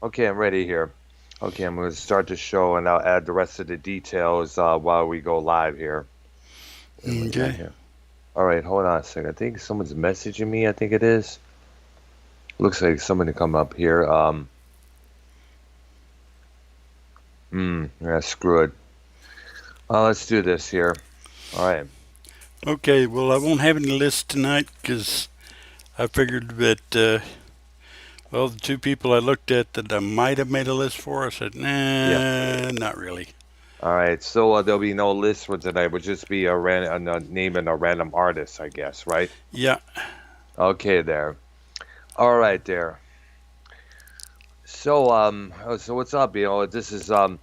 Okay, I'm ready here. Okay, I'm going to start the show and I'll add the rest of the details while we go live here. What do we got Okay. here? All right, hold on a second. I think someone's messaging me. I think it is. Looks like somebody come up here. Yeah, screw it. Let's do this here. All right. Okay. Well, I won't have any lists tonight because I figured that, well, the two people I looked at that I might have made a list for, I said, Yeah. nah, not really. All right. So there'll be no list for tonight. We'll just be a name and a random artist, I guess, right? Yeah. Okay, there. All right, there. So what's up? This is kind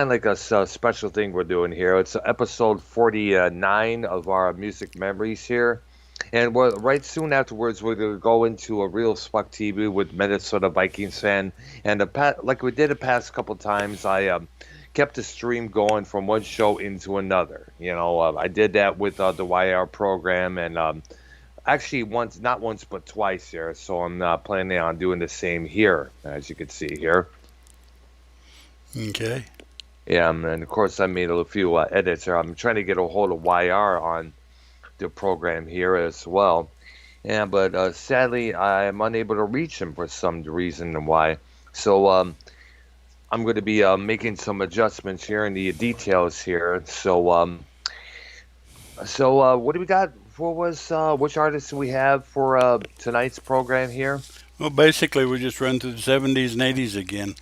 of like a special thing we're doing here. It's episode 49 of our music memories here, and we're right soon afterwards. We're gonna go into a real Spuck TV with Minnesota Vikings fan, and like we did the past couple times, I kept the stream going from one show into another. I did that with the YR program, and actually, once, not once, but twice here. So I'm planning on doing the same here, as you can see here. Okay. Yeah, and of course, I made a few edits here. I'm trying to get a hold of YR on the program here as well. Yeah, but sadly, I'm unable to reach him for some reason and why. So I'm going to be making some adjustments here in the details here. So what do we got? What was which artists do we have for tonight's program here? Well, basically, we just run through the 70s and 80s again.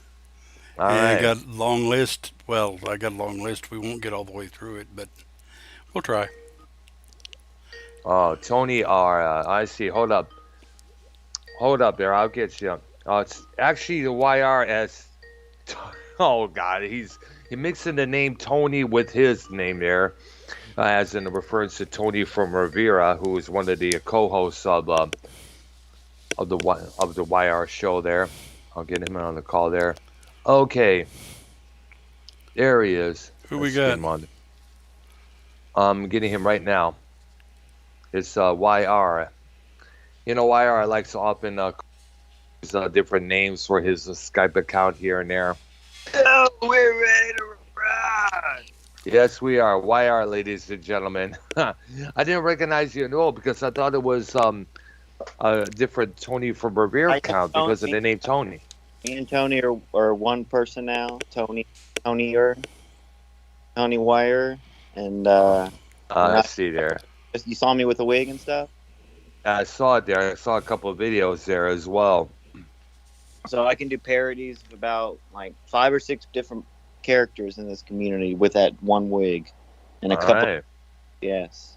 All And right. got a long list. Well, I got a long list. We won't get all the way through it, but we'll try. Oh, Tony R. I see. Hold up there. I'll get you. It's actually the YRS. Oh God, he mixing the name Tony with his name there, as in reference to Tony from Rivera, who is one of the co-hosts of the YR show there. I'll get him on the call there. Okay, there he is. Who we Let's get got? him on. I'm getting him right now. It's YR. YR likes to often use different names for his Skype account here and there. Oh, we're ready to run. Yes, we are. YR, ladies and gentlemen. I didn't recognize you at all because I thought it was a different Tony from Revere I think account because of the name Tony. me and Tony are one person now. Tony or Tony Wire, and I see there. you saw me with a wig and stuff. I saw it there. I saw a couple of videos there as well. So I can do parodies of about like 5 or 6 different characters in this community with that one wig, and a All couple. right. Yes.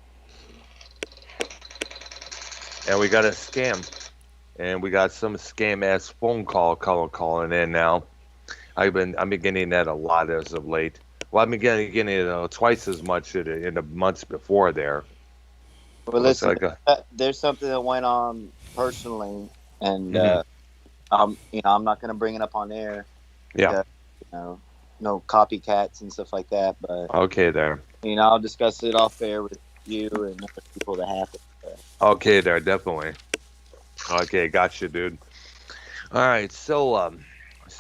And we got a scam. And we got some scam ass phone call calling in now. I've been getting that a lot as of late. Well, I've been getting it twice as much in the months before there. Well, So it's listen, like a there's something that went on personally, and mhm. I'm not going to bring it up on air Yeah. because no copycats and stuff like that. But Okay there. I'll discuss it off air with you and other people that have it. Okay there, definitely. Okay, gotcha, dude. All right, so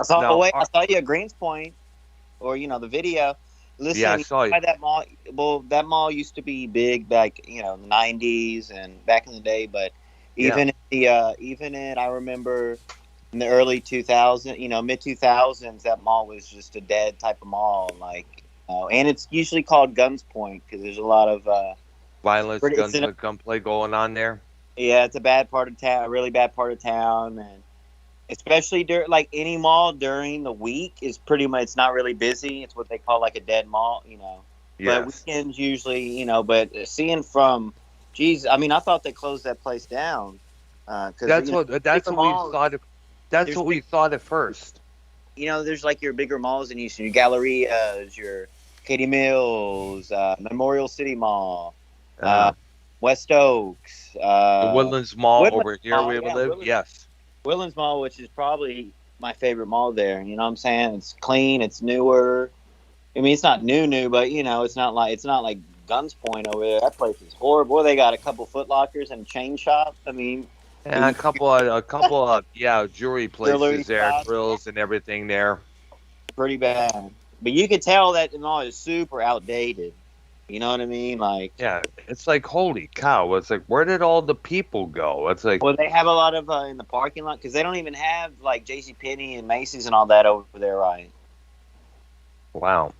now, I saw you at Greens Point, or the video. yeah, I Listen, saw you. by that mall. Well, that mall used to be big back, in the '90s and back in the day. But Yeah, even in I remember in the early 2000s, mid 2000s, that mall was just a dead type of mall. Like, and it's usually called Guns Point because there's a lot of violence, it's in a, gunplay going on there. yeah, it's a bad part of town, a really bad part of town, and especially during like any mall during the week is pretty much it's not really busy. It's what they call like a dead mall. But Yes, weekends usually. But seeing from, geez, I mean, I thought they closed that place down because that's bigger what we malls. thought. That's There's what we thought at first. there's like your bigger malls in Houston, your Gallerias, your Katie Mills, Memorial City Mall, Uh, West Oaks, the Woodlands Mall Woodlands over here Mall, we ever yeah, live. Yes. Woodlands Mall, which is probably my favorite mall there. You know what I'm saying? It's clean, it's newer. I mean, it's not new, but it's not like Guns Point over there. That place is horrible. They got a couple Foot Lockers and a chain shop. I mean, And a couple of yeah, jewelry Jewelry places there, spots, grills and everything there. pretty bad. But you could tell that the mall is super outdated. You know what I mean? Like, Yeah, it's like holy cow. It's like where did all the people go? It's like well, they have a lot of in the parking lot because they don't even have like J.C. Penney and Macy's and all that over there, right? wow.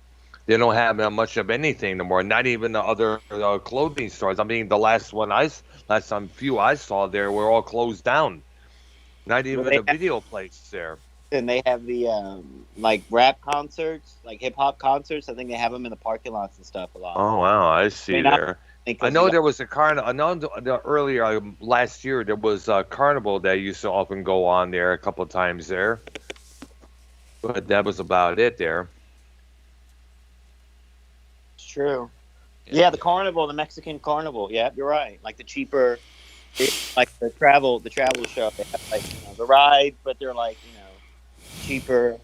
They don't have much of anything no more. Not even the other clothing stores. I mean, the last time few I saw there were all closed down. Not But even they a have, video place there. and they have the like rap concerts, like hip hop concerts. I think they have them in the parking lots and stuff a lot. Oh wow, I I see mean, not there. I because you know got there was a carnival. I know earlier last year there was a carnival that used to often go on there a couple of times there, but that was about it there. it's true. Yeah. Yeah, the carnival, the Mexican carnival. Yeah, you're right. Like the cheaper, like the travel show. They have like the rides, but they're like cheaper.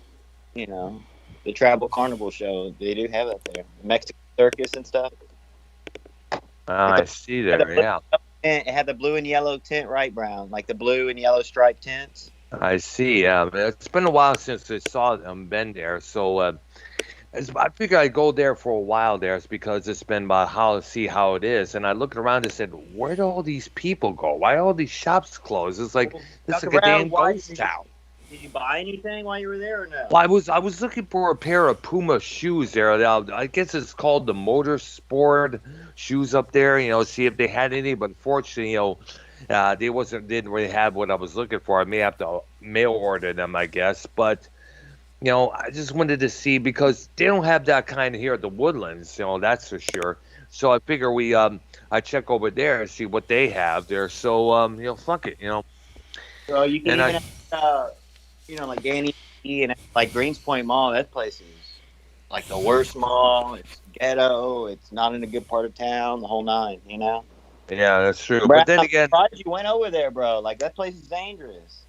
You know, the travel carnival show. They do have that there. The Mexican circus and stuff. Ah, Like I see had the there. Yeah, it had the blue and yellow tent, right, Brown? Like the blue and yellow striped tents. I see. Yeah, it's been a while since I saw them been there, so I figure I go there for a while there. It's because it's been about how see how it is, and I looked around and said, where do all these people go? Why are all these shops closed? It's like Well, this is Dr. like a Brown, damn why ghost did town. you buy anything while you were there or no? Well, I was looking for a pair of Puma shoes there. Now, I guess it's called the Motorsport shoes up there. See if they had any. But unfortunately, they didn't really have what I was looking for. I may have to mail order them, I guess. But I just wanted to see because they don't have that kind here at the Woodlands. That's for sure. So I figure I check over there and see what they have there. So fuck it. So you can And I even like Danny and like Greenspoint Mall. That place is like the worst mall. It's ghetto. It's not in a good part of town. The whole nine. yeah, that's true. Brad, But then I'm again. surprised you went over there, bro. Like that place is dangerous.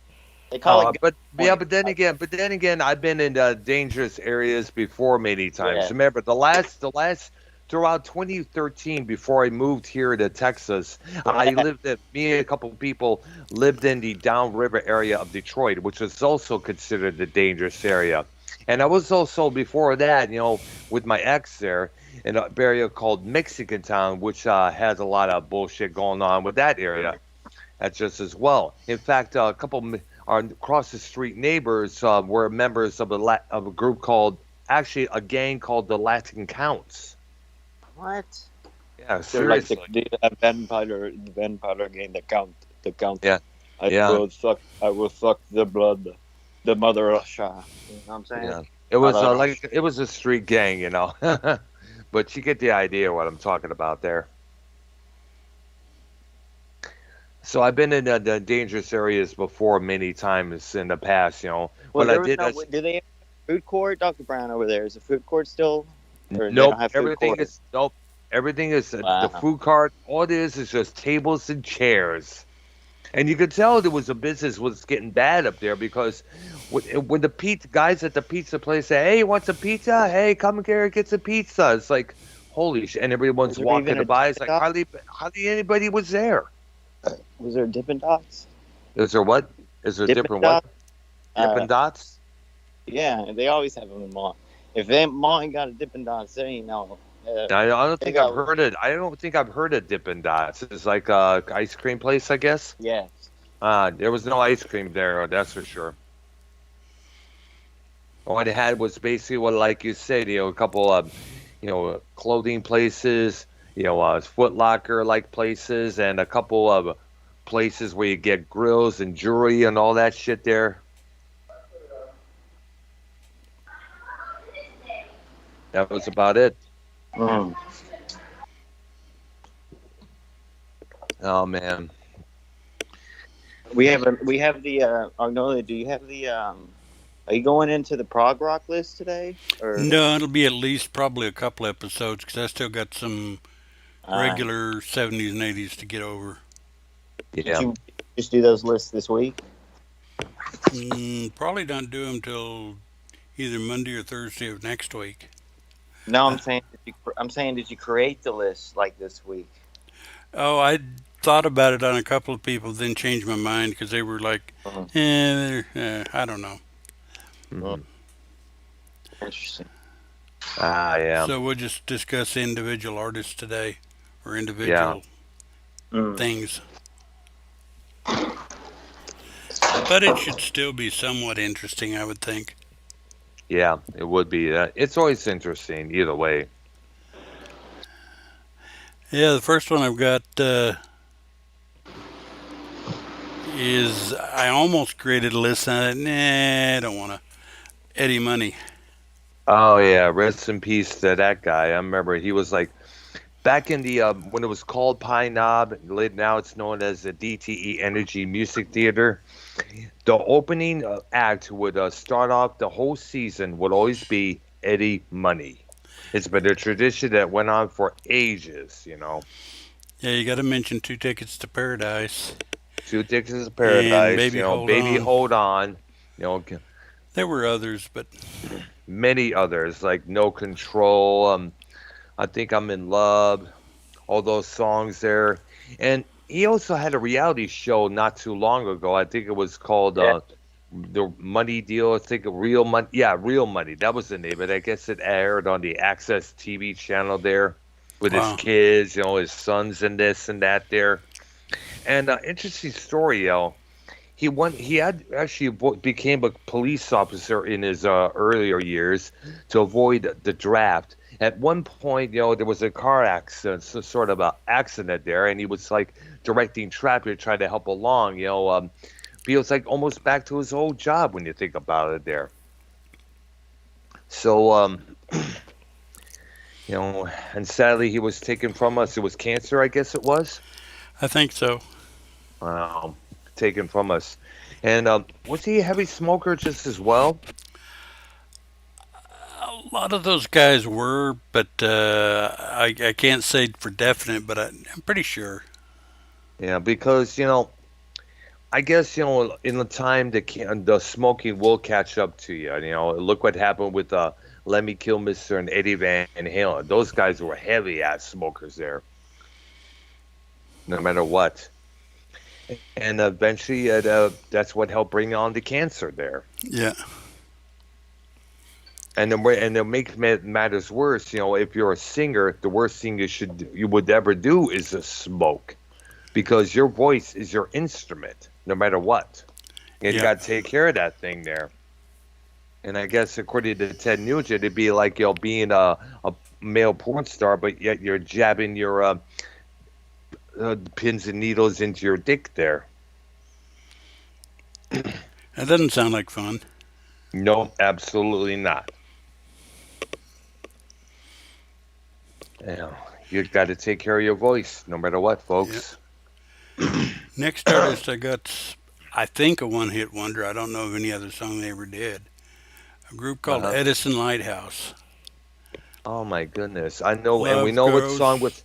They call it But yeah, gunpoint. but then again, I've been in dangerous areas before many times. Yeah. Remember throughout 2013, before I moved here to Texas, me and a couple of people lived in the downriver area of Detroit, which was also considered a dangerous area. And I was also before that, with my ex there in an area called Mexican Town, which has a lot of bullshit going on with that area. That's just as well. In fact, a couple of our across the street neighbors were members of of a group called, actually, a gang called the Latin Counts. What? Yeah, They're like seriously. the vampire game. The count. Yeah, yeah, I will suck the blood, the mother Russia. You know what I'm saying? yeah. It was Mother Russia. like it was a street gang. But you get the idea what I'm talking about there. So I've been in the dangerous areas before many times in the past. Well, But I there was did. no. Do they have a food court, Dr. Brown, over there? Is the food court still, or they Nope. don't have food Everything court? is nope. Everything is the Wow. food cart. All it is just tables and chairs. And you could tell there was a business was getting bad up there because when the pizza guys at the pizza place say, "Hey, you want some pizza? Hey, come here and get some pizza." It's like holy shit, and Was everyone's there walking even a by. It's Dippin' like Dots? hardly anybody was there. Was there Dippin' Dots? Is there what? Is there Dippin' different what? Dots? Dippin' Dots? Yeah, they always have them in the mall. If they mall ain't got a Dippin' Dots, they ain't no. I don't They think I've got heard it. I don't think I've heard of Dippin' Dots. It's like a ice cream place, I guess. yes. There was no ice cream there, that's for sure. All I had was basically what, like you said, a couple of, clothing places, Foot Locker like places, and a couple of places where you get grills and jewelry and all that shit there. That was about it. Mm. Oh man. We have the Arknolia. Do you have the Are you going into the prog rock list today, or No, it'll be at least probably a couple episodes because I still got some uh, regular 70s and 80s to get over. did Yeah. you just do those lists this week? Probably don't do them till either Monday or Thursday of next week. No, Uh, I'm saying did you create the list like this week? oh, I thought about it on a couple of people, then changed my mind because they were like, Uh-huh. I don't know. Mhm. Interesting. Yeah, So we'll just discuss individual artists today, or yeah, individual Mm. things. But it should still be somewhat interesting, I would think. yeah. It would be. It's always interesting either way. Yeah, the first one I've got is I almost created a list and I thought, nah, I don't want to. Eddie Money. Oh yeah, rest in peace to that guy. I remember he was like back in the when it was called Pine Knob. Now it's known as the DTE Energy Music Theater. The opening act would start off the whole season would always be Eddie Money. It's been a tradition that went on for ages. Yeah, you got to mention Two Tickets to Paradise Two Tickets to and Paradise. Baby Hold Baby On. Hold On. You know, There were others, but many others like No Control. I think I'm in love. All those songs there. And he also had a reality show not too long ago. I think it was called Yeah. The Money Deal. I think Real Money. Yeah, Real Money. That was the name. But I guess it aired on the Access TV channel there with his wow. kids, his sons and this and that there. And interesting story, He won. He had actually became a police officer in his earlier years to avoid the draft. At one point, there was a car accident, sort of a accident there, and he was like directing traffic, trying to help along. Feels like almost back to his old job when you think about it there. So, and sadly, he was taken from us. It was cancer, I guess it was. I think so. Um, Taken from us. And was he a heavy smoker just as well? A lot of those guys were, but I can't say for definite, but I'm pretty sure. Yeah, because I guess in the time the smoking will catch up to you. Look what happened with Lemmy Kilmister and Eddie Van Halen. Those guys were heavy ass smokers there, no matter what. And eventually, that's what helped bring on the cancer there. Yeah. And to make matters worse, if you're a singer, the worst thing you would ever do is to smoke, because your voice is your instrument, no matter what. And you Yeah. got to take care of that thing there. And I guess according to Ted Nugent, it'd be like being a male porn star, but yet you're jabbing your pins and needles into your dick there. That doesn't sound like fun. No, absolutely not. Yeah, you got to take care of your voice, no matter what, folks. Next artist I got, I think, a one-hit wonder. I don't know of any other song they ever did. A group called Uh-huh. Edison Lighthouse. Oh my goodness, I know, and we Love know what grows. song with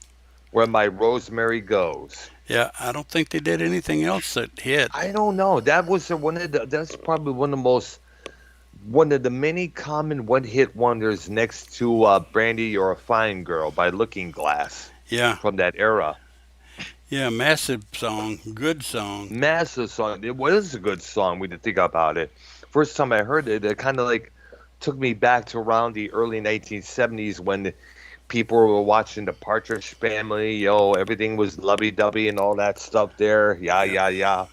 "Where My Rosemary Goes." Yeah, I don't think they did anything else that hit. I don't know. That was That's probably one of the many common one-hit wonders next to "Brandy, You're a Fine Girl" by Looking Glass Yeah, from that era. yeah, massive song, good song. Massive song. It was a good song when you think about it. First time I heard it, it kind of like took me back to around the early 1970s when people were watching the Partridge Family. Everything was lovey-dovey and all that stuff there. Yeah, Yeah, yeah,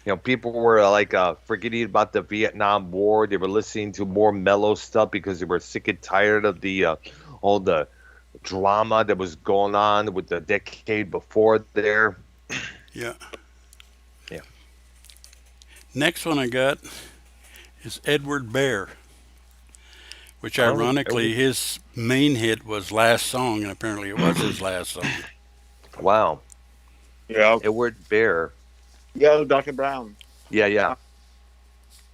yeah. People were like forgetting about the Vietnam War. They were listening to more mellow stuff because they were sick and tired of the all the drama that was going on with the decade before there. yeah. Yeah. Next one I got is Edward Bear, which Oh, ironically his main hit was Last Song, and apparently it was his last song. wow. Yeah. Edward Bear. Yo, Dr. Brown. Yeah, yeah.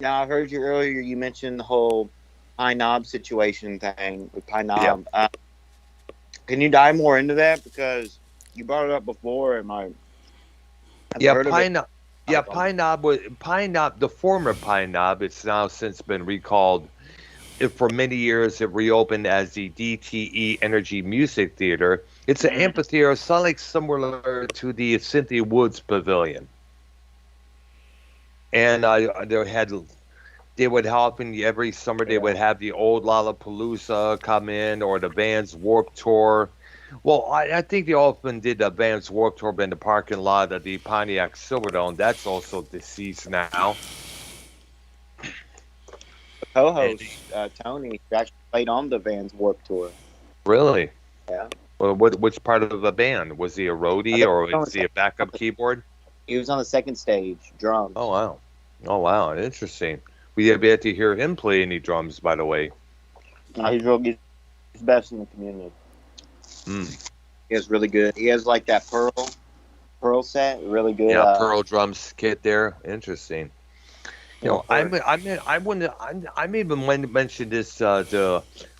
Now, I heard you earlier. You mentioned the whole Pine Knob situation thing with Pine Knob. Can you dive more into that, because you brought it up before, and I've Yeah, heard of Pine it. Knob. Yeah, Pine Knob, the former Pine Knob. It's now since been recalled. For many years, it reopened as the DTE Energy Music Theater. It's an amphitheater. It's like similar to the Cynthia Woods Pavilion. And they would happen every summer. They would have the old Lollapalooza come in, or the Vans Warped Tour. Well, I think they often did the Vans Warped Tour in the parking lot of the Pontiac Silverdome. That's also deceased now. The co-host Tony actually played on the Vans Warped Tour. Really? Yeah. Well, which part of the band? Was he a roadie or was he a backup keyboard? He was on the second stage, drums. Oh wow! Oh wow! Interesting. We have yet to hear him play any drums, by the way. He's really he's best in the community. He has really good. He has like that pearl set, really good. Yeah, pearl drums kit there. Interesting. You know, I may even mention this.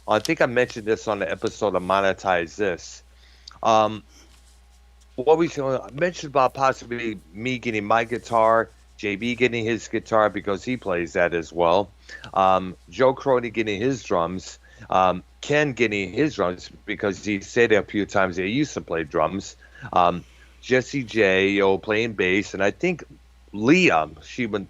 I think I mentioned this on the episode of Monetize This. What we mentioned about possibly me getting my guitar, JB getting his guitar because he plays that as well. Joe Crony getting his drums. Ken getting his drums because he said a few times he used to play drums. Jessie J, playing bass, and I think Leah,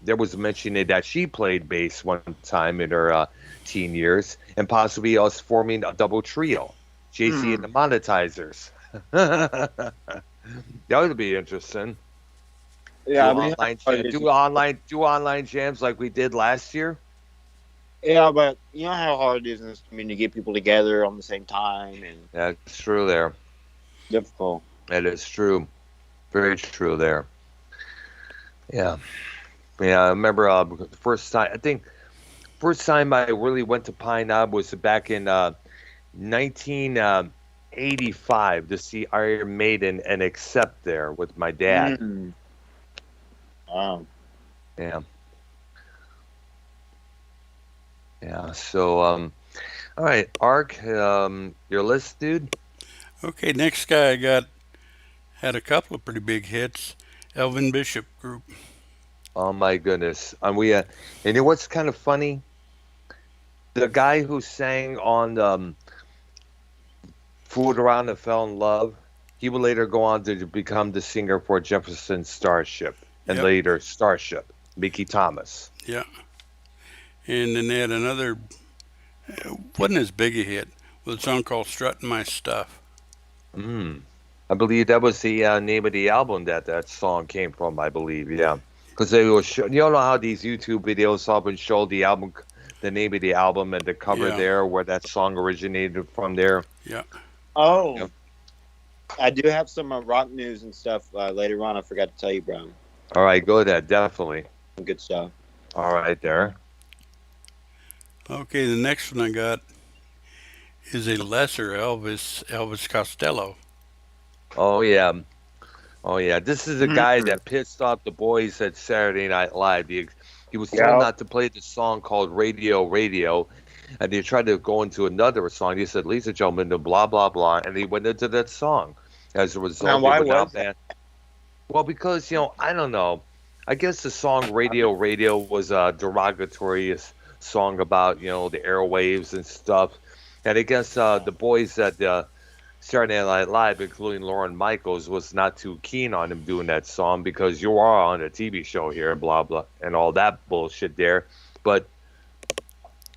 there was mentioning that she played bass one time in her teen years, and possibly us forming a double trio, JC and the Monetizers. That would be interesting. Yeah, do online jams like we did last year. Yeah, but you know how hard it is in this community to get people together on the same time, and That's true there. difficult. That is true. Very true there. Yeah. Yeah, I remember the first time I really went to Pine Knob was back in 1985 to see Iron Maiden and Accept there with my dad. Wow. Yeah. Yeah. So, all right, Ark, your list, dude. Okay, next guy had a couple of pretty big hits. Elvin Bishop Group. Oh my goodness. And you know what's kind of funny? The guy who sang on Fooled Around and Fell in Love, he would later go on to become the singer for Jefferson Starship and later Starship, Mickey Thomas. Yeah. And then they had another, wasn't as big a hit, with a song called Strutting My Stuff. I believe that was the name of the album that song came from, I believe, yeah. Because they were you know how these YouTube videos often show the album, the name of the album and the cover there, where that song originated from there. Yeah. Oh, Yep. I do have some rock news and stuff later on. I forgot to tell you, bro. All right, go ahead, definitely. Some good stuff. All right, there. Okay, the next one I got is a lesser Elvis Costello. Oh yeah, oh yeah. This is a guy that pissed off the boys at Saturday Night Live. He was told not to play the song called Radio Radio, and they tried to go into another song. He said, "Ladies and gentlemen, the blah blah blah," and he went into that song. As a result, now, why was that? Well, because I don't know. I guess the song Radio Radio was a derogatory song about the airwaves and stuff, and I guess the boys at Saturday Night Live, including Lauren Michaels, was not too keen on him doing that song because you are on a TV show here, blah blah, and all that bullshit there. But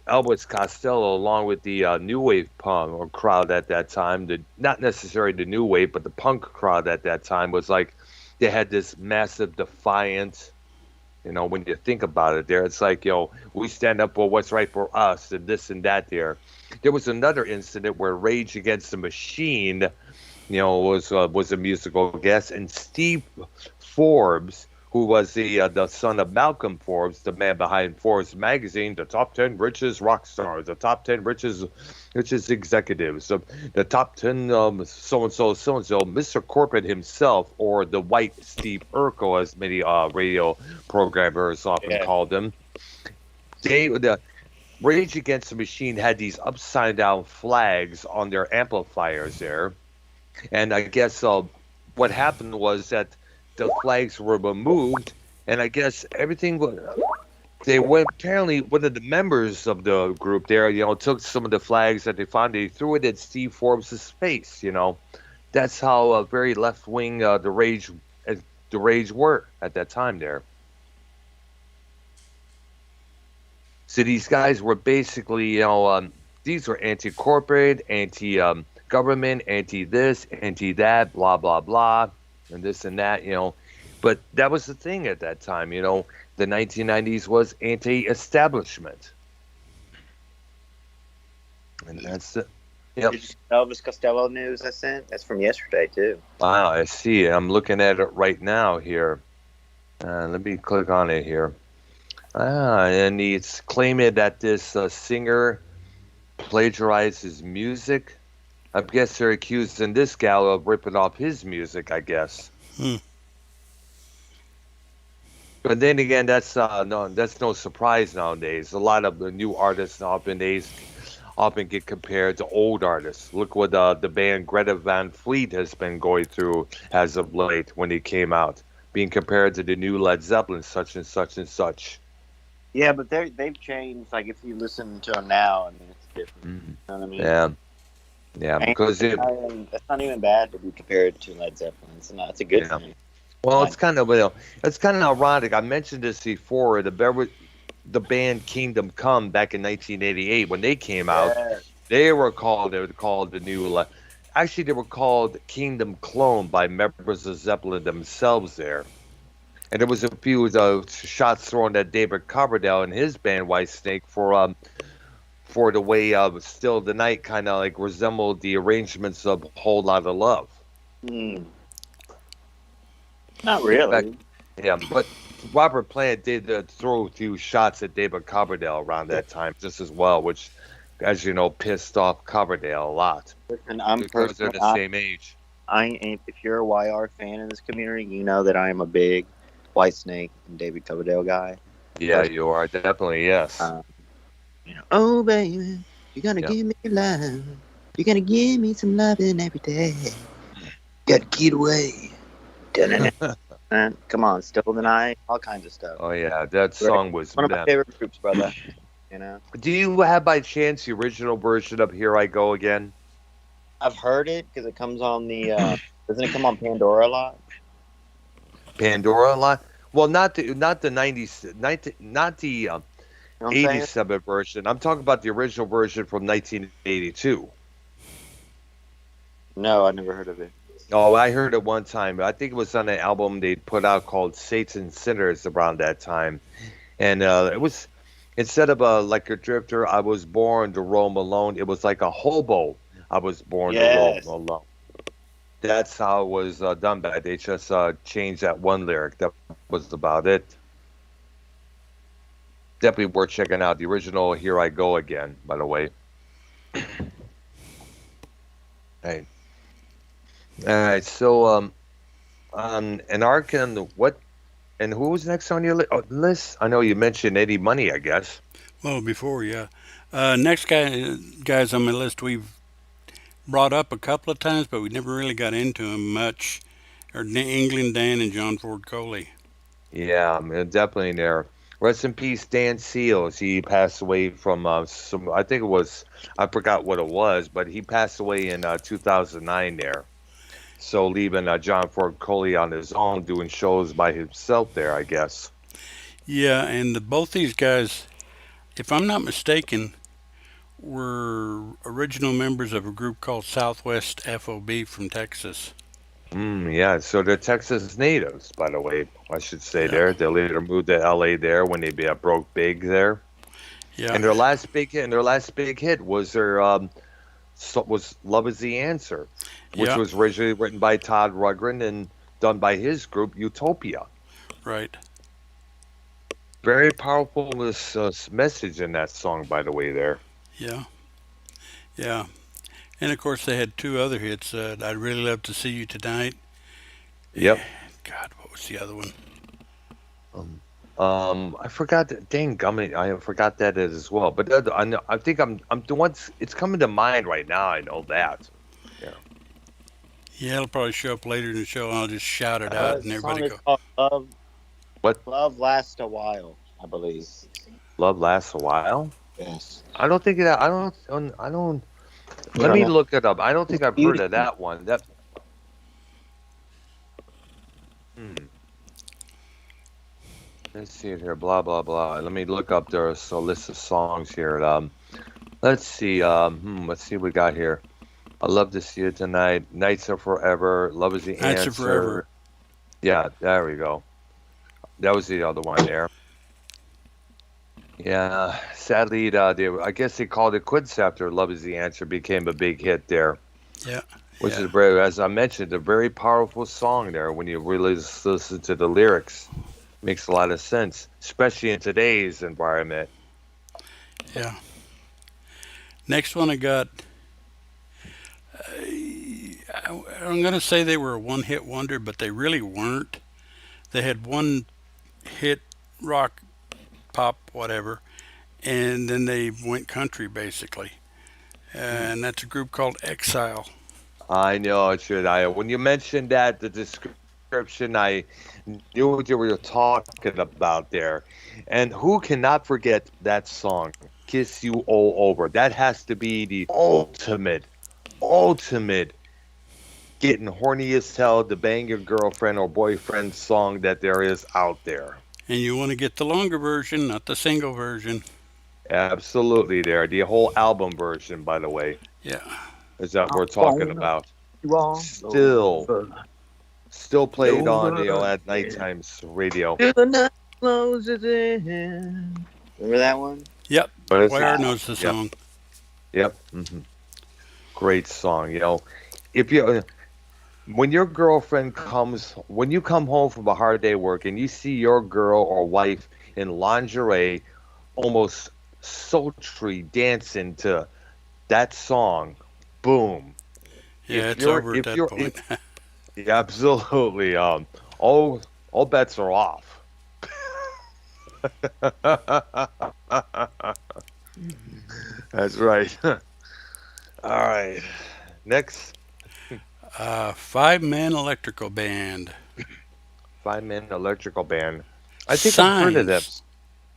Elvis Costello, along with the new wave punk crowd at that time, not necessarily the new wave, but the punk crowd at that time, was like they had this massive defiance. When you think about it, there, it's like, we stand up for what's right for us and this and that. There was another incident where Rage Against the Machine, was a musical guest, and Steve Forbes, who was the son of Malcolm Forbes, the man behind Forbes magazine, the top 10 richest rock stars, the top 10 richest executives, the top 10 so-and-so, Mr. Corporate himself, or the white Steve Urkel, as many radio programmers often called him. The Rage Against the Machine had these upside-down flags on their amplifiers there, and I guess what happened was that the flags were removed, and I guess apparently one of the members of the group there, took some of the flags that they found, they threw it at Steve Forbes' face, That's how very left wing the Rage were at that time there. So these guys were basically, these were anti-corporate, anti-government, anti-this, anti-that, blah, blah, blah, and this and that. But that was the thing at that time. The 1990s was anti-establishment. And that's it. Yep. Did you see Elvis Costello news I sent? That's from yesterday, too. Wow, I see. I'm looking at it right now here. Let me click on it here. And he's claiming that this singer plagiarized his music. I guess they're accusing this gal of ripping off his music, I guess. But then again, that's no surprise nowadays. A lot of the new artists often get compared to old artists. Look what the band Greta Van Fleet has been going through as of late when he came out, being compared to the new Led Zeppelin, such and such and such. Yeah, but they've changed. Like, if you listen to them now, I mean, it's different. Mm-hmm. You know what I mean? Yeah, because that's not even bad to be compared to Led Zeppelin. It's a good thing. Well, it's kind of ironic. I mentioned this before. The band Kingdom Come back in 1988 when they came out, they were called the new. Actually, they were called Kingdom Clone by members of Zeppelin themselves there. And there was a few shots thrown at David Coverdale and his band Whitesnake for the way Still the Night kind of like resembled the arrangements of Whole Lotta Love. Not really. Yeah, but Robert Plant did throw a few shots at David Coverdale around that time just as well, which, as you know, pissed off Coverdale a lot. And I'm because they're the same age. If you're a YR fan in this community, you know that I am a big Whitesnake and David Coverdale guy. Yeah, you are definitely, yes. Oh baby, you're gonna give me love. You're gonna give me some loving every day. Gotta get away. Come on, Still the Night, all kinds of stuff. Oh yeah, that song was one of my favorite groups, brother. Do you have by chance the original version of "Here I Go Again"? I've heard it because it comes on the. Doesn't it come on Pandora a lot? Pandora a lot. Well, not the 90s, not the 87 version. I'm talking about the original version from 1982. No, I never heard of it. Oh, I heard it one time. I think it was on an album they put out called Saints and Sinners around that time. And it was, instead of like a drifter, I was born to roam alone. It was like a hobo. I was born to roam alone. That's how it was done back. They just changed that one lyric. That was about it. Definitely worth checking out. The original Here I Go Again, by the way. Hey. All right, so and Arkin, what, and who was next on your list? I know you mentioned Eddie Money, I guess. Well, before, yeah. Next guys on my list we've brought up a couple of times, but we never really got into them much. Are England Dan and John Ford Coley. Yeah, definitely there. Rest in peace, Dan Seals. He passed away from some. I think it was. I forgot what it was, but he passed away in 2009 there. So leaving John Ford Coley on his own, doing shows by himself there, I guess. Yeah, and both these guys, if I'm not mistaken, were original members of a group called Southwest FOB from Texas. Yeah, so they're Texas natives, by the way, I should say there. They later moved to LA there when they broke big there. Yeah. And their last big hit was their was Love Is the Answer, which was originally written by Todd Rundgren and done by his group Utopia. Right. Very powerful message in that song, by the way, there. Yeah. Yeah. And of course they had two other hits. I'd Really Love to See You Tonight. Yep. God, what was the other one? I forgot that. Dang gummit, I forgot that as well. But I think I'm the ones. It's coming to mind right now. I know that. Yeah. Yeah, it'll probably show up later in the show. And I'll just shout it out, and everybody go. Called Love. What? Love Lasts a While, I believe. Love Lasts a While. Yes. I don't think that. I don't. Let me look it up. I don't think I've heard of that one. Let's see it here. Blah blah blah. Let me look up there's a list of songs here. Let's see. Let's see what we got here. I love to see it tonight. Nights are forever. Love is the Nights Are Forever. answer. Yeah, there we go. That was the other one there. Yeah, sadly, I guess they called it quits after "Love Is the Answer" became a big hit there, Yeah, which is yeah, very, as I mentioned, a very powerful song there. When you really listen to the lyrics, makes a lot of sense, especially in today's environment. yeah. Next one I got. I'm gonna say they were a one-hit wonder, but they really weren't. They had one hit, rock, pop, whatever, and then they went country basically. And that's a group called Exile. I know it should. I when you mentioned that the description, I knew what you were talking about there. And who cannot forget that song, "Kiss You All Over"? That has to be the ultimate getting horny as hell to bang your girlfriend or boyfriend song that there is out there. And you want to get the longer version, not the single version. Absolutely, there. The whole album version, by the way, Yeah, is that I we're talking wanna about. you all Still, over, still played on, over at again. nighttime radio. Till the night closes in. Remember that one? yep. But it's Wire knows the yep, song. yep. Great song. If you when your girlfriend comes, when you come home from a hard day work and you see your girl or wife in lingerie, almost sultry dancing to that song, boom. Yeah, it's over at If that you're, point. yeah, absolutely, all bets are off. That's right. All right. Next, Five-man electrical band. five-man electrical band. I think I've heard of them. Signs.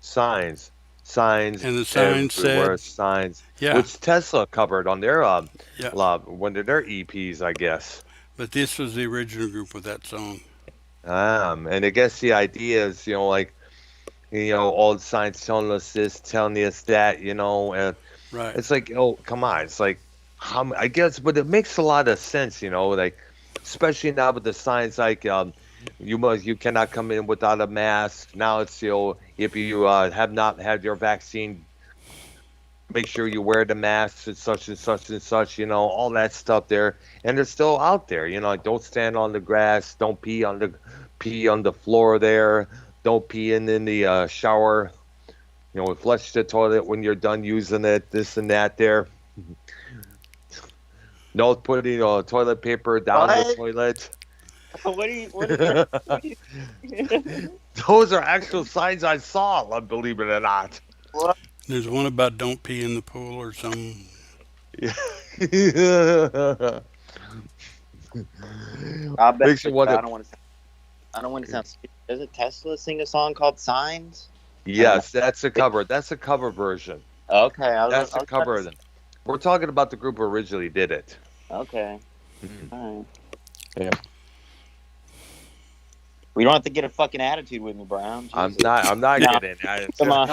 Signs, signs And the sign everywhere. said, Signs, yeah, which Tesla covered on their yeah. one of their EPs, I guess. But this was the original group with that song. And I guess the idea is, like, all the signs telling us this, telling us that, and Right. it's like, oh, come on, it's like, I guess, but it makes a lot of sense, like, especially now with the signs like, you cannot come in without a mask. Now it's, if you have not had your vaccine, make sure you wear the masks and such and such and such, all that stuff there, and they're still out there, like, don't stand on the grass, don't pee on the floor there, don't pee in the shower, flush the toilet when you're done using it, this and that there. No putting toilet paper down the What? toilet. What is that? What do you- Those are actual signs I saw, believe it or not. what? There's one about don't pee in the pool or something. I bet. Makes you wonder. I don't want to. I don't want to sound stupid. Doesn't Tesla sing a song called "Signs"? Yes, that's a cover. That's a cover version. Okay, That's I a was about cover. to- We're talking about the group who originally did it. Okay, Mhm. all right. Yeah. We don't have to get a fucking attitude with me, Brown. I'm Jesus. not. I'm not No. getting that. Come on.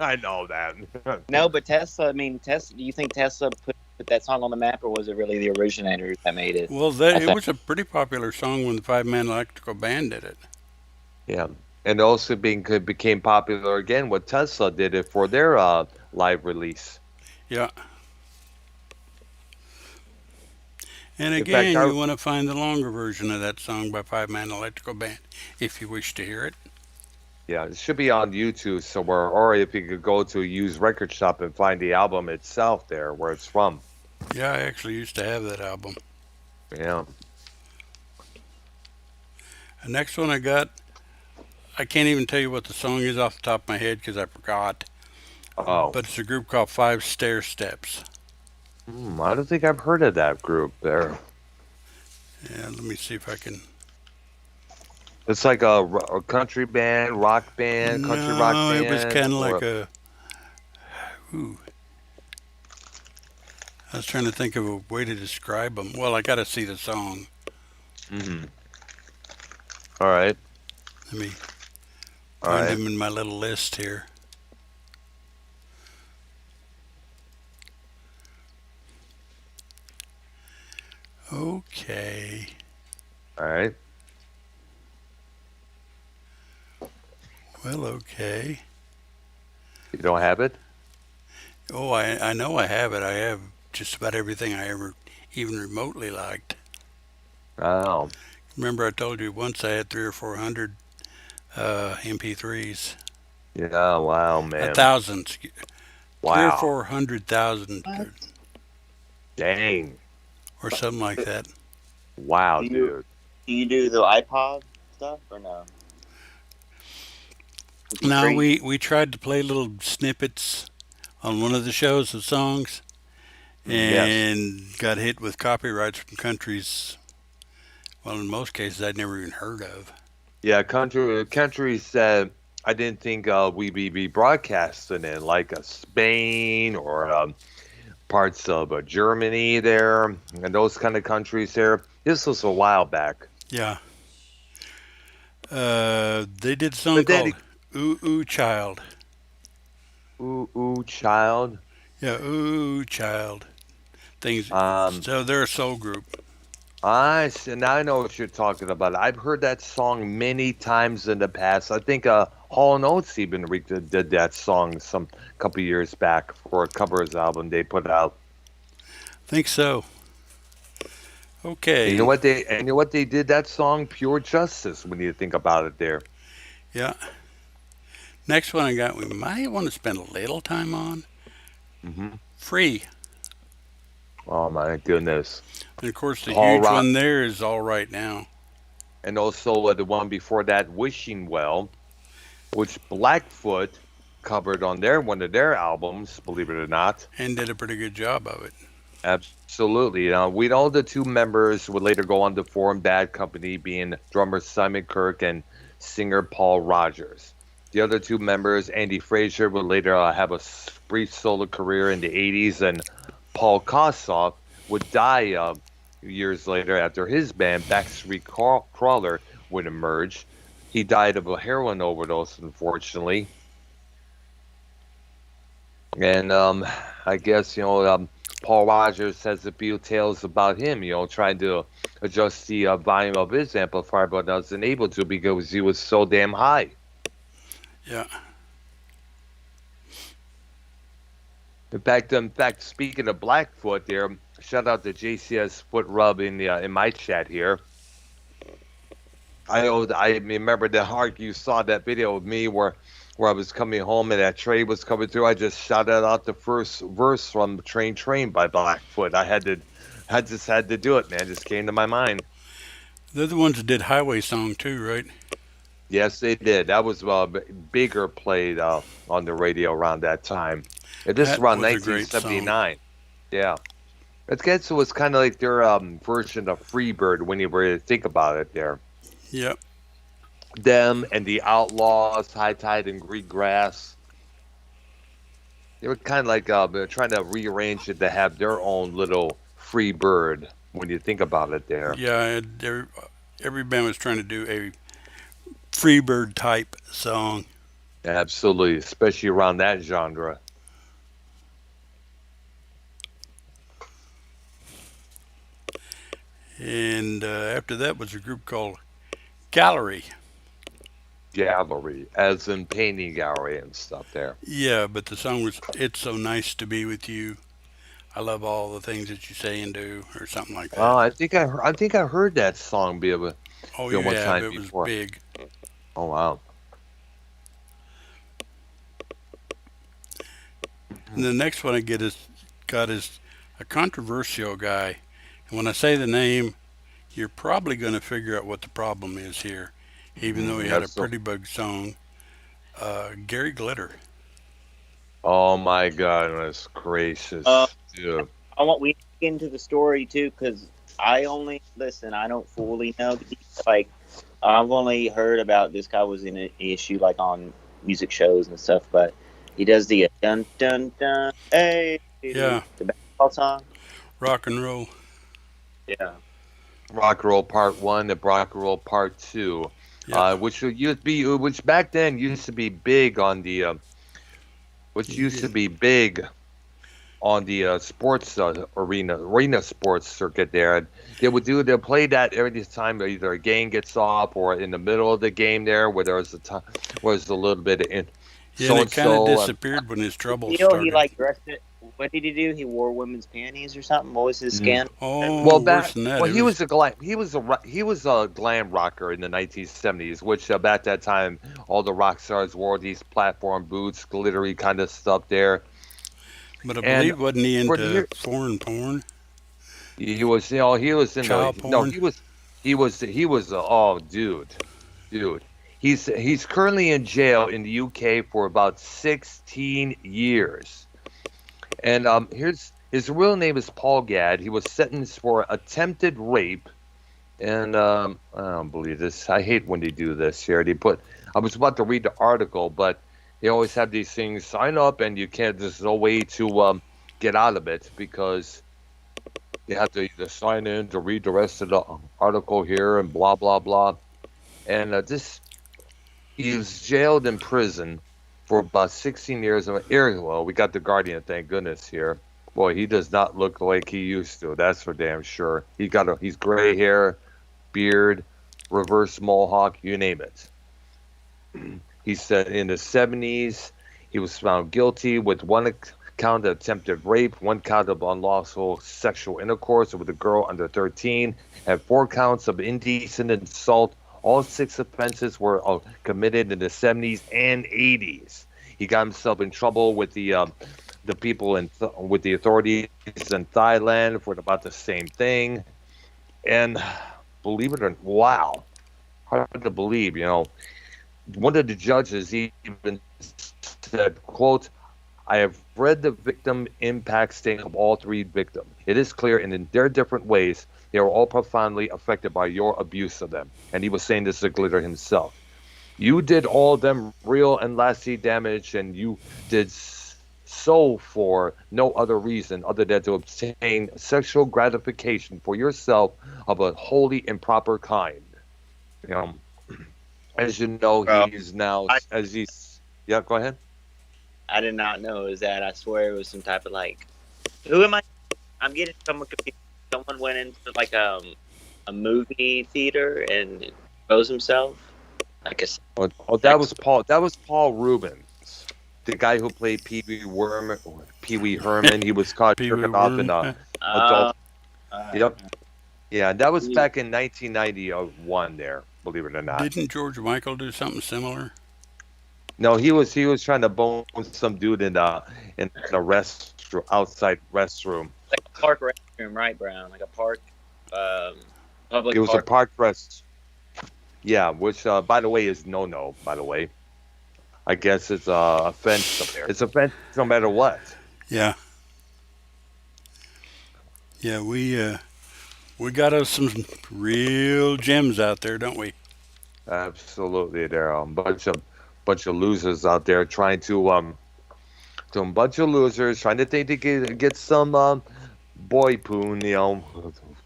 I know that. No, but Tesla. I mean, Tesla. Do you think Tesla put that song on the map, or was it really the originator that made it? Well, it was a pretty popular song when the Five-Man Electrical Band did it. Yeah, and also became popular again when Tesla did it for their live release. Yeah. And In again, fact, you want to find the longer version of that song by Five-Man Electrical Band if you wish to hear it. yeah, it should be on YouTube somewhere, or if you could go to a used record shop and find the album itself there, where it's from. Yeah, I actually used to have that album. Yeah. The next one I got, I can't even tell you what the song is off the top of my head because I forgot. Oh, But it's a group called Five Stair Steps. I don't think I've heard of that group there. Yeah, let me see if I can. It's like a country band, rock band, country rock No, band. it was kind of or- like a. Ooh. I was trying to think of a way to describe them. Well, I got to see the song. Mhm. All right. Let me All Find right. him in my little list here. Okay. All right. Well, okay. You don't have it? Oh, I know I have it. I have just about everything I ever even remotely liked. Oh. Remember, I told you once I had three or four hundred MP3s. Yeah. Wow, A man. thousand, three or Wow. 400,000, What? Dang. or something like that. Wow, Do you dude. do you do the iPod stuff or no? Now MP3? we tried to play little snippets on one of the shows of songs, Yes. and got hit with copyrights from countries. Well, in most cases, I'd never even heard of. Yeah. Countries that I didn't think we'd be broadcasting in, like Spain or parts of Germany there, and those kind of countries there. This was a while back. Yeah. They did a song But then, called "Ooh Ooh Child." ooh, ooh, child. Yeah, "Ooh Child." Things. Um, So they're a soul group. I see, now I know what you're talking about. I've heard that song many times in the past. I think Hall and Oates even did that song some couple years back for a covers album they put out. Think so. And Okay. you know what they did that song pure justice when you think about it there. Yeah. Next one I got, we might want to spend a little time on. Hmm. Free. Oh my goodness, And of course, the Paul huge Rock, one there is All Right Now. and also the one before that, Wishing Well, which Blackfoot covered on one of their albums, believe it or not. And did a pretty good job of it. Absolutely. We know the two members would later go on to form Bad Company, being drummer Simon Kirke and singer Paul Rogers. The other two members, Andy Fraser, would later have a brief solo career in the 80s, and Paul Kossoff would die years later after his band, Backstreet Crawler, would emerge. He died of a heroin overdose, unfortunately. And I guess, Paul Rogers has a few tales about him, trying to adjust the volume of his amplifier, but wasn't able to because he was so damn high. Yeah. In fact, speaking of Blackfoot, there, shout out to JCS Foot Rub in my chat here. I remember the hard you saw that video of me where I was coming home and that train was coming through. I just shouted out the first verse from Train by Blackfoot. I just had to do it, man. It just came to my mind. They're the ones that did Highway Song too, right? Yes, they did. That was bigger played on the radio around that time. And this is That around was a great song. 1979. Yeah. I guess it was kind of like their version of Freebird when you were to think about it there. Yep. Them and the Outlaws, High Tide and Green Grass. They were kind of like they're trying to rearrange it to have their own little free bird when you think about it there. Yeah, every band was trying to do a Freebird type song. Absolutely, especially around that genre. And after that was a group called Gallery. Gallery, as in painting gallery and stuff there. Yeah, but the song was "It's So Nice to Be With You." I love all the things that you say and do, or something like Oh, that. I think I heard that song Oh, be you one have. time It was before. big. Oh wow. And the next one I got is a controversial guy. And when I say the name, you're probably going to figure out what the problem is here, even though he had a That's so. pretty big song. Gary Glitter. Oh my goodness gracious, Uh, dude. we get into the story too because I only listen. I don't fully know. Like I've only heard about this guy was in an issue like on music shows and stuff, but he does the dun dun dun hey Yeah, the basketball song. rock and roll. Yeah. Rock and Roll Part 1 and Rock and Roll Part 2. Yep. which back then used to be big on the which You used to did. be big on the sports arena sports circuit there. They'll play that every time either a game gets off or in the middle of the game there where there's a little bit of Yeah, and so it and kind of so. disappeared when his trouble Deal. He started. like dressed it. What did he do? He wore women's panties or something. What was his scandal? Oh, Well, worse than that. It was he was a glam rocker in the 1970s, which at that time all the rock stars wore these platform boots, glittery kind of stuff there. But I And believe wasn't he for into the foreign porn, he was he was in the child no porn? he was oh dude he's currently in jail in the UK for about 16 years. And here's his real name is Paul Gadd. He was sentenced for attempted rape. And I don't believe this. I hate when they do this here. I was about to read the article, but they always have these things. Sign up, and you can't. There's no way to get out of it because you have to either sign in to read the rest of the article here and blah blah blah. And he was jailed in prison for about 16 years. Well, we got the Guardian, thank goodness here. Boy, he does not look like he used to. That's for damn sure. He's gray hair, beard, reverse mohawk, you name it. He said in the 70's, he was found guilty with one count of attempted rape, one count of unlawful sexual intercourse with a girl under 13, and four counts of indecent assault. All six offenses were committed in the 70's and 80's. He got himself in trouble with the people with the authorities in Thailand for about the same thing. And believe it or not, wow, hard to believe, one of the judges even said, quote, I have read the victim impact statement of all three victims. It is clear, and in their different ways, they were all profoundly affected by your abuse of them. And he was saying this to Glitter himself. You did all them real and lasting damage, and you did so for no other reason other than to obtain sexual gratification for yourself of a wholly improper kind. You know, as you know, Bro, he's now, I, as he's, yeah, go ahead. I did not know it was that. I swear it was some type of like. Who am I? I'm getting someone confused. Someone went into like a movie theater and exposed himself. Like a That sex. was Paul. That was Paul Rubens, the guy who played Pee Wee Herman. He was caught Pee Wee jerking off in Worm. a Uh, adult. Yep. Yeah, that was Ooh. back in 1991. There, believe it or not. Didn't George Michael do something similar? No, he was trying to bone some dude in a outside restroom. Like a park restroom, right, Brown? Like a park, um, It public was a park. park rest. Yeah, which by the way is no. By the way, I guess it's offense. It's offense no matter what. Yeah, yeah. We got us some real gems out there, don't we? Absolutely, there are a bunch of losers out there trying to a bunch of losers trying to think to get some boy poon,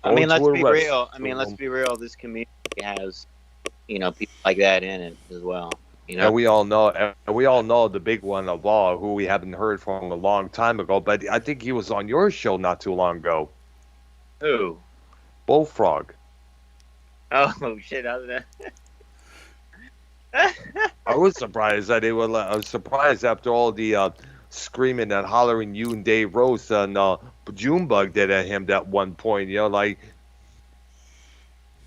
I mean, going let's to a be rest. real. I mean, let's be real. This community has, people like that in it as well. You know, And we all know the big one of all, who we haven't heard from a long time ago. But I think he was on your show not too long ago. who? Bullfrog. Oh shit! I was I was surprised that they were. I was surprised after all the screaming and hollering you and Dave Rose and Junebug did at him that one point. Like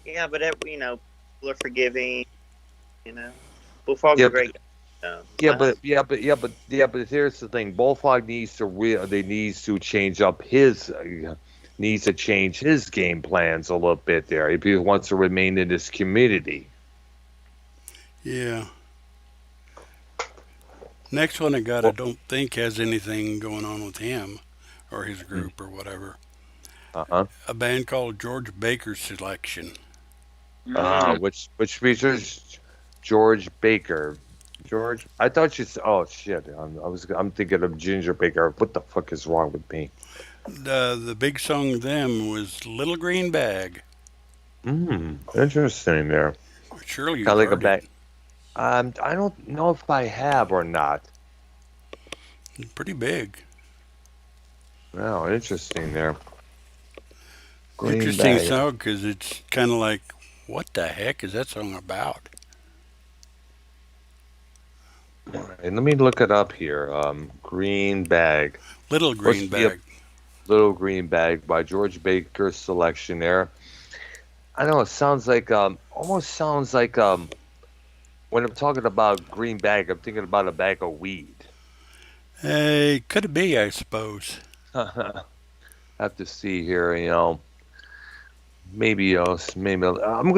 Yeah, but people are forgiving. You know, Bullfrog's yeah, a great guy. So, but here's the thing: Bullfrog needs to change up needs to change his game plans a little bit there if he wants to remain in this community. Yeah. Next one I got, I Well, don't think has anything going on with him or his group or whatever. uh-huh. A band called George Baker's Selection. mm, Which features George Baker. George, I thought you said. Oh shit! I'm thinking of Ginger Baker. What the fuck is wrong with me? The big song them was Little Green Bag. Interesting there. Surely Kind you've of like a heard it. bag. I don't know if I have or not. It's pretty big. Oh, interesting there. Green Interesting bag. song because it's kind of like, what the heck is that song about? And let me look it up here. Green bag. Little Must Green be a Bag. little green bag by George Baker's selection there. I know it sounds like almost sounds like when I'm talking about green bag, I'm thinking about a bag of weed. Hey, could it be? I suppose. Have to see here, maybe maybe I'm gonna